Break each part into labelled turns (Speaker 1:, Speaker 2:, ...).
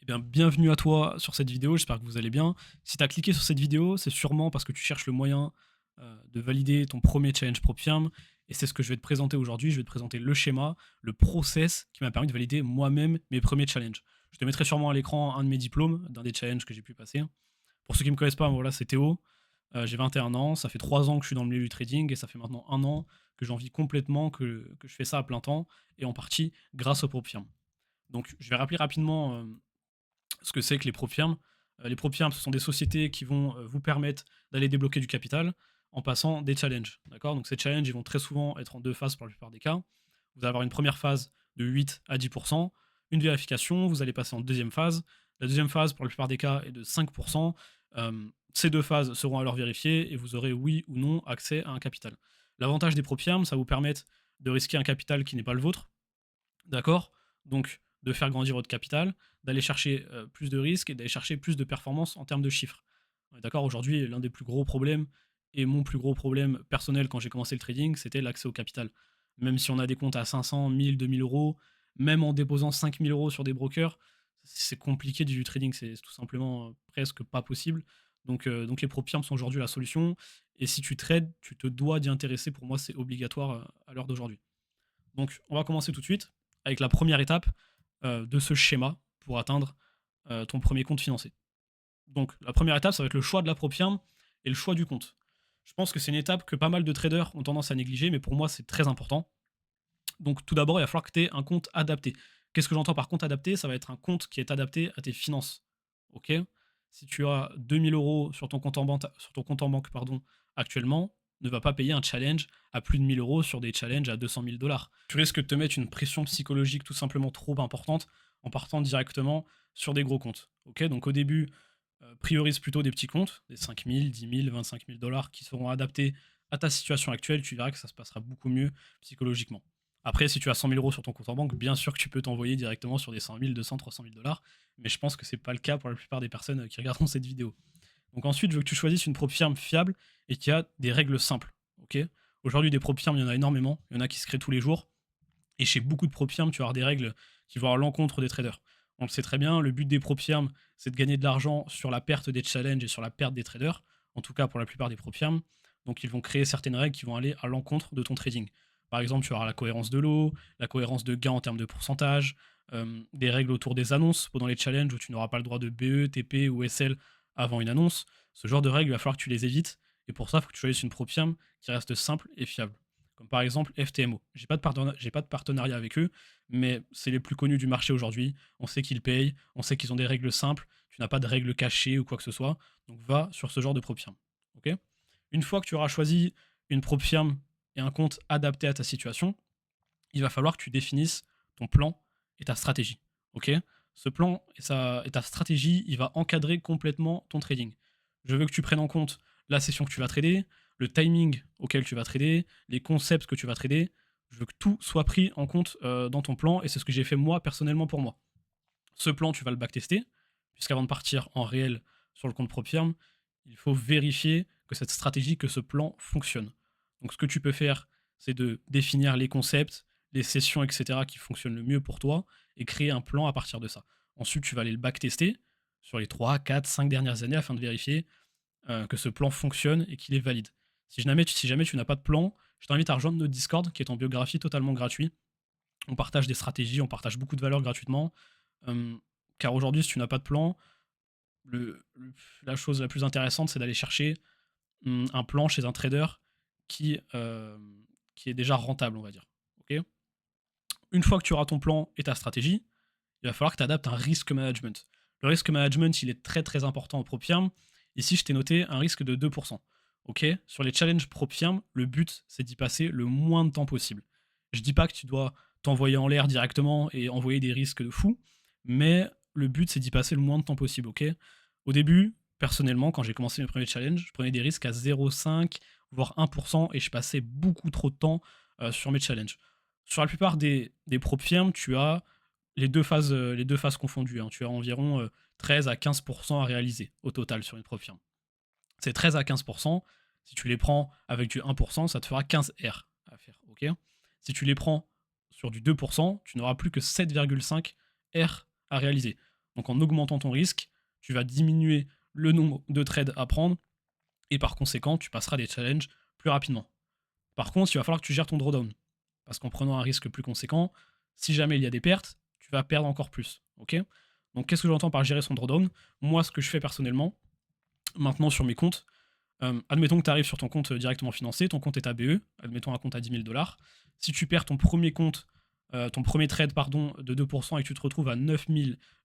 Speaker 1: Eh bien, bienvenue à toi sur cette vidéo, j'espère que vous allez bien. Si tu as cliqué sur cette vidéo, c'est sûrement parce que tu cherches le moyen de valider ton premier challenge PropFirm. Et c'est ce que je vais te présenter aujourd'hui. Je vais te présenter le schéma, le process qui m'a permis de valider moi-même mes premiers challenges. Je te mettrai sûrement à l'écran un de mes diplômes, d'un des challenges que j'ai pu passer. Pour ceux qui ne me connaissent pas, voilà, c'est Théo. J'ai 21 ans, ça fait 3 ans que je suis dans le milieu du trading et ça fait maintenant un an que j'en vis complètement, que je fais ça à plein temps et en partie grâce au PropFirm. Donc, je vais rappeler rapidement ce que c'est que les propfirmes. Les propfirmes, ce sont des sociétés qui vont vous permettre d'aller débloquer du capital en passant des challenges. D'accord. Donc ces challenges, ils vont très souvent être en deux phases pour la plupart des cas. Vous allez avoir une première phase de 8 à 10%, une vérification, vous allez passer en deuxième phase. La deuxième phase, pour la plupart des cas, est de 5%. Ces deux phases seront alors vérifiées et vous aurez oui ou non accès à un capital. L'avantage des propfirmes, ça vous permet de risquer un capital qui n'est pas le vôtre, d'accord. Donc de faire grandir votre capital, d'aller chercher plus de risques et d'aller chercher plus de performance en termes de chiffres. On est d'accord, aujourd'hui, l'un des plus gros problèmes, et mon plus gros problème personnel quand j'ai commencé le trading, c'était l'accès au capital. Même si on a des comptes à 500, 1000, 2000 euros, même en déposant 5000 euros sur des brokers, c'est compliqué du trading, c'est tout simplement presque pas possible. Donc les prop firms sont aujourd'hui la solution. Et si tu trades, tu te dois d'y intéresser. Pour moi, c'est obligatoire à l'heure d'aujourd'hui. Donc, on va commencer tout de suite avec la première étape de ce schéma pour atteindre ton premier compte financé. Donc, la première étape, ça va être le choix de la propre et le choix du compte. Je pense que c'est une étape que pas mal de traders ont tendance à négliger, mais pour moi, c'est très important. Donc, tout d'abord, il va falloir que tu aies un compte adapté. Qu'est-ce que j'entends par compte adapté? Ça va être un compte qui est adapté à tes finances. Ok. Si tu as 2000 euros sur ton compte en banque pardon, actuellement, ne va pas payer un challenge à plus de 1000 euros sur des challenges à 200 000 dollars. Tu risques de te mettre une pression psychologique tout simplement trop importante en partant directement sur des gros comptes. Ok. Donc, au début, priorise plutôt des petits comptes, des 5 000, 10 000, 25 000 dollars qui seront adaptés à ta situation actuelle. Tu verras que ça se passera beaucoup mieux psychologiquement. Après, si tu as 100 000 euros sur ton compte en banque, bien sûr que tu peux t'envoyer directement sur des 100 000, 200, 300 000 dollars, mais je pense que c'est pas le cas pour la plupart des personnes qui regarderont cette vidéo. Donc ensuite, je veux que tu choisisses une prop firme fiable et qui a des règles simples. Ok. Aujourd'hui, des prop firmes, il y en a énormément, il y en a qui se créent tous les jours, et chez beaucoup de prop firmes, tu vas avoir des règles qui vont à l'encontre des traders. On le sait très bien, le but des prop firmes, c'est de gagner de l'argent sur la perte des challenges et sur la perte des traders, en tout cas pour la plupart des prop firmes. Donc ils vont créer certaines règles qui vont aller à l'encontre de ton trading. Par exemple, tu auras la cohérence de l'eau, la cohérence de gain en termes de pourcentage, des règles autour des annonces pendant les challenges où tu n'auras pas le droit de BE, TP ou SL avant une annonce. Ce genre de règles, il va falloir que tu les évites. Et pour ça, il faut que tu choisisses une prop firme qui reste simple et fiable. Comme par exemple FTMO. J'ai pas de partenariat avec eux, mais c'est les plus connus du marché aujourd'hui. On sait qu'ils payent, on sait qu'ils ont des règles simples, tu n'as pas de règles cachées ou quoi que ce soit. Donc va sur ce genre de prop firme. Ok. Une fois que tu auras choisi une prop firme et un compte adapté à ta situation, il va falloir que tu définisses ton plan et ta stratégie. Ok. Ce plan et ta stratégie, il va encadrer complètement ton trading. Je veux que tu prennes en compte la session que tu vas trader, le timing auquel tu vas trader, les concepts que tu vas trader. Je veux que tout soit pris en compte dans ton plan et c'est ce que j'ai fait moi personnellement pour moi. Ce plan, tu vas le backtester, puisqu'avant de partir en réel sur le compte PropFirm, il faut vérifier que cette stratégie, que ce plan fonctionne. Donc ce que tu peux faire, c'est de définir les concepts, les sessions, etc. qui fonctionnent le mieux pour toi et créer un plan à partir de ça. Ensuite, tu vas aller le backtester sur les 3, 4, 5 dernières années afin de vérifier que ce plan fonctionne et qu'il est valide. Si jamais tu n'as pas de plan, je t'invite à rejoindre notre Discord qui est en biographie totalement gratuit. On partage des stratégies, on partage beaucoup de valeurs gratuitement. Euh, Car aujourd'hui, si tu n'as pas de plan, la chose la plus intéressante, c'est d'aller chercher un plan chez un trader qui, euh, qui est déjà rentable, on va dire. Ok. Une fois que tu auras ton plan et ta stratégie, il va falloir que tu adaptes un risk management. Le risk management, il est très très important en PropFirm. Ici, je t'ai noté un risque de 2%. Ok. Sur les challenges PropFirm, le but, c'est d'y passer le moins de temps possible. Je dis pas que tu dois t'envoyer en l'air directement et envoyer des risques de fou, mais le but, c'est d'y passer le moins de temps possible. Ok. Au début, personnellement, quand j'ai commencé mes premiers challenges, je prenais des risques à 0,5 voire 1% et je passais beaucoup trop de temps sur mes challenges. Sur la plupart des PropFirm, tu as les deux phases confondues. Hein. Tu as environ 13 à 15% à réaliser au total sur une prop firme. Ces 13 à 15%, si tu les prends avec du 1%, ça te fera 15 R à faire. Ok. Si tu les prends sur du 2%, tu n'auras plus que 7,5 R à réaliser. Donc en augmentant ton risque, tu vas diminuer le nombre de trades à prendre et par conséquent, tu passeras des challenges plus rapidement. Par contre, il va falloir que tu gères ton drawdown. Parce qu'en prenant un risque plus conséquent, si jamais il y a des pertes, tu vas perdre encore plus. Ok. Donc qu'est-ce que j'entends par gérer son drawdown? Moi, ce que je fais personnellement, maintenant sur mes comptes, admettons que tu arrives sur ton compte directement financé, ton compte est ABE, admettons un compte à 10 000 $. Si tu perds ton premier compte, ton premier trade pardon, de 2% et que tu te retrouves à 9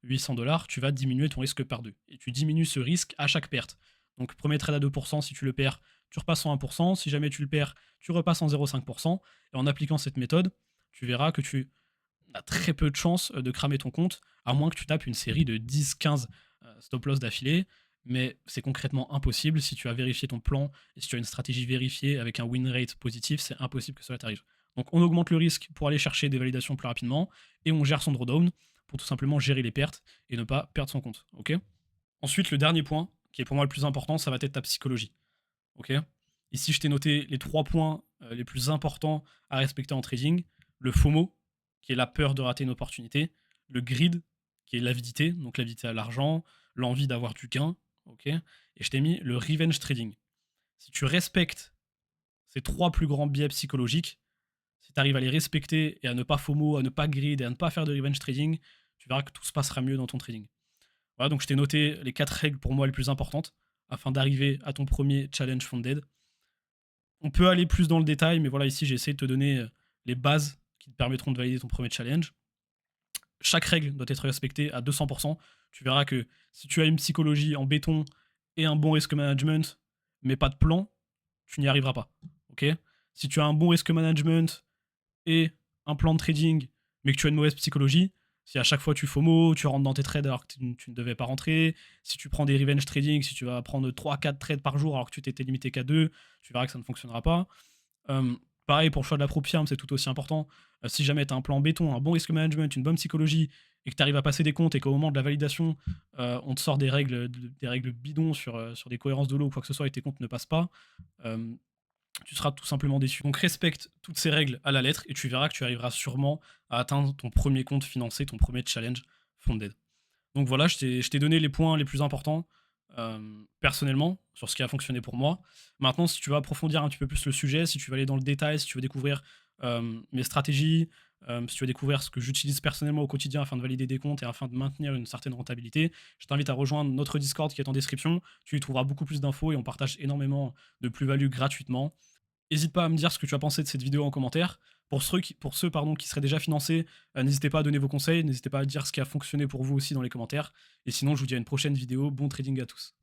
Speaker 1: 800 $, tu vas diminuer ton risque par 2. Et tu diminues ce risque à chaque perte. Donc premier trade à 2%, si tu le perds, tu repasses en 1%. Si jamais tu le perds, tu repasses en 0,5%. Et en appliquant cette méthode, tu verras que tu as très peu de chances de cramer ton compte, à moins que tu tapes une série de 10-15 stop loss d'affilée. Mais c'est concrètement impossible. Si tu as vérifié ton plan et si tu as une stratégie vérifiée avec un win rate positif, c'est impossible que cela t'arrive. Donc on augmente le risque pour aller chercher des validations plus rapidement et on gère son drawdown pour tout simplement gérer les pertes et ne pas perdre son compte. Ok. Ensuite, le dernier point, qui est pour moi le plus important, ça va être ta psychologie. Ok. Ici, je t'ai noté les 3 points les plus importants à respecter en trading. Le FOMO, qui est la peur de rater une opportunité. Le greed, qui est l'avidité, donc l'avidité à l'argent, l'envie d'avoir du gain. Ok. Et je t'ai mis le revenge trading. Si tu respectes ces 3 plus grands biais psychologiques, si tu arrives à les respecter et à ne pas FOMO, à ne pas greed et à ne pas faire de revenge trading, tu verras que tout se passera mieux dans ton trading. Voilà, donc je t'ai noté les 4 règles pour moi les plus importantes afin d'arriver à ton premier challenge funded. On peut aller plus dans le détail, mais voilà, ici j'ai essayé de te donner les bases qui te permettront de valider ton premier challenge. Chaque règle doit être respectée à 200%. Tu verras que si tu as une psychologie en béton et un bon risk management, mais pas de plan, tu n'y arriveras pas. Ok. Si tu as un bon risk management et un plan de trading, mais que tu as une mauvaise psychologie, si à chaque fois tu FOMO, tu rentres dans tes trades alors que tu ne devais pas rentrer, si tu prends des revenge trading, si tu vas prendre 3-4 trades par jour alors que tu t'étais limité qu'à 2, tu verras que ça ne fonctionnera pas. Pareil pour le choix de la pro firme, c'est tout aussi important. Si jamais tu as un plan béton, un bon risk management, une bonne psychologie, et que tu arrives à passer des comptes et qu'au moment de la validation, on te sort des règles bidons sur des cohérences de l'eau ou quoi que ce soit et tes comptes ne passent pas, tu seras tout simplement déçu. Donc respecte toutes ces règles à la lettre et tu verras que tu arriveras sûrement à atteindre ton premier compte financé, ton premier challenge funded. Donc voilà, je t'ai donné les points les plus importants personnellement sur ce qui a fonctionné pour moi. Maintenant, si tu veux approfondir un petit peu plus le sujet, si tu veux aller dans le détail, si tu veux découvrir mes stratégies, si tu veux découvrir ce que j'utilise personnellement au quotidien afin de valider des comptes et afin de maintenir une certaine rentabilité, je t'invite à rejoindre notre Discord qui est en description. Tu y trouveras beaucoup plus d'infos et on partage énormément de plus-value gratuitement. N'hésite pas à me dire ce que tu as pensé de cette vidéo en commentaire. Pour ceux qui seraient déjà financés, n'hésitez pas à donner vos conseils, n'hésitez pas à dire ce qui a fonctionné pour vous aussi dans les commentaires. Et sinon, je vous dis à une prochaine vidéo. Bon trading à tous.